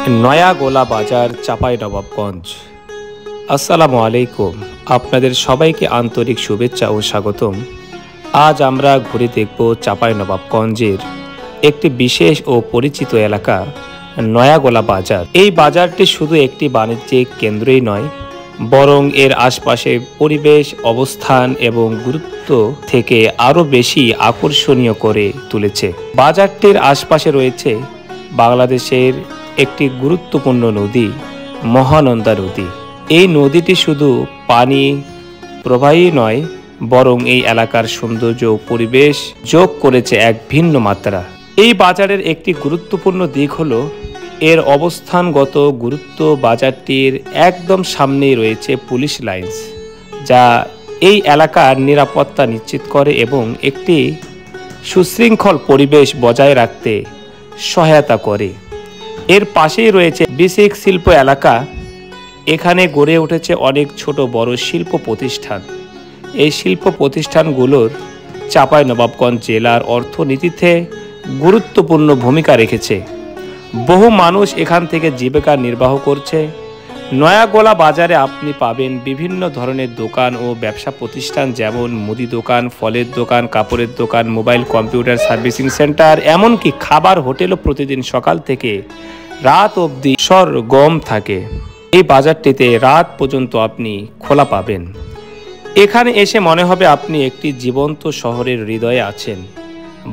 নয়াগোলা বাজার, চাঁপাইনবাবগঞ্জ। আসসালামু আলাইকুম, আপনাদের সবাইকে আন্তরিক শুভেচ্ছা ও স্বাগতম। আজ আমরা ঘুরে দেখব চাঁপাইনবাবগঞ্জের একটি বিশেষ ও পরিচিত এলাকা, নয়াগোলা বাজার। এই বাজারটি শুধু একটি বাণিজ্যিক কেন্দ্রই নয়, বরং এর আশপাশে পরিবেশ, অবস্থান এবং গুরুত্ব থেকে আরও বেশি আকর্ষণীয় করে তুলেছে। বাজারটির আশপাশে রয়েছে বাংলাদেশের একটি গুরুত্বপূর্ণ নদী, মহানন্দা নদী। এই নদীটি শুধু পানি প্রবাহী নয়, বরং এই এলাকার সৌন্দর্য ও পরিবেশ যোগ করেছে এক ভিন্ন মাত্রা। এই বাজারের একটি গুরুত্বপূর্ণ দিক হলো এর অবস্থানগত গুরুত্ব। বাজারটির একদম সামনেই রয়েছে পুলিশ লাইন্স, যা এই এলাকার নিরাপত্তা নিশ্চিত করে এবং একটি সুশৃঙ্খল পরিবেশ বজায় রাখতে সহায়তা করে। এর পাশেই রয়েছে বিসিক শিল্প এলাকা। এখানে গড়ে উঠেছে অনেক ছোট বড় শিল্প প্রতিষ্ঠান। এই শিল্প প্রতিষ্ঠানগুলোর চাঁপাইনবাবগঞ্জ জেলার অর্থনীতিতে গুরুত্বপূর্ণ ভূমিকা রেখেছে। বহু মানুষ এখান থেকে জীবিকা নির্বাহ করছে। নয়াগোলা বাজারে আপনি পাবেন বিভিন্ন ধরনের দোকান ও ব্যবসা প্রতিষ্ঠান, যেমন মুদি দোকান, ফলের দোকান, কাপড়ের দোকান, মোবাইল কম্পিউটার সার্ভিসিং সেন্টার, এমনকি খাবার হোটেলও প্রতিদিন সকাল থেকে রাত অবধি সরগম থাকে। এই বাজারটিতে রাত পর্যন্ত আপনি খোলা পাবেন। এখানে এসে মনে হবে আপনি একটি জীবন্ত শহরের হৃদয়ে আছেন।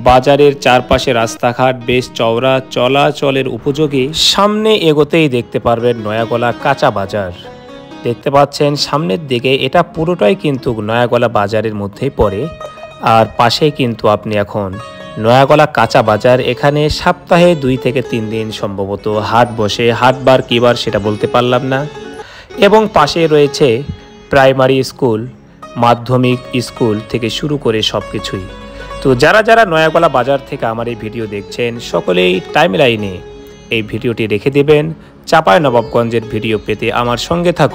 বাজারের চারপাশে রাস্তাঘাট বেশ চওড়া, চলাচলের উপযোগী। সামনে এগোতেই দেখতে পারবেন নয়াগোলা কাঁচা বাজার। দেখতে পাচ্ছেন সামনের দিকে, এটা পুরোটাই কিন্তু নয়াগোলা বাজারের মধ্যেই পড়ে। আর পাশেই কিন্তু আপনি এখন নয়াগোলা কাঁচা বাজার। এখানে সপ্তাহে 2 থেকে 3 দিন সম্ভবত হাট বসে। হাটবার কিবার সেটা বলতে পারলাম না। এবং পাশে রয়েছে প্রাইমারি স্কুল, মাধ্যমিক স্কুল থেকে শুরু করে সব কিছুই। তো যারা যারা নয়াগোলা বাজার থেকে আমার এই ভিডিও দেখছেন, সকলেই টাইমলাইনে এই ভিডিওটি রেখে দেবেন। চাঁপাইনবাবগঞ্জের ভিডিও পেতে আমার সঙ্গে থাকুন।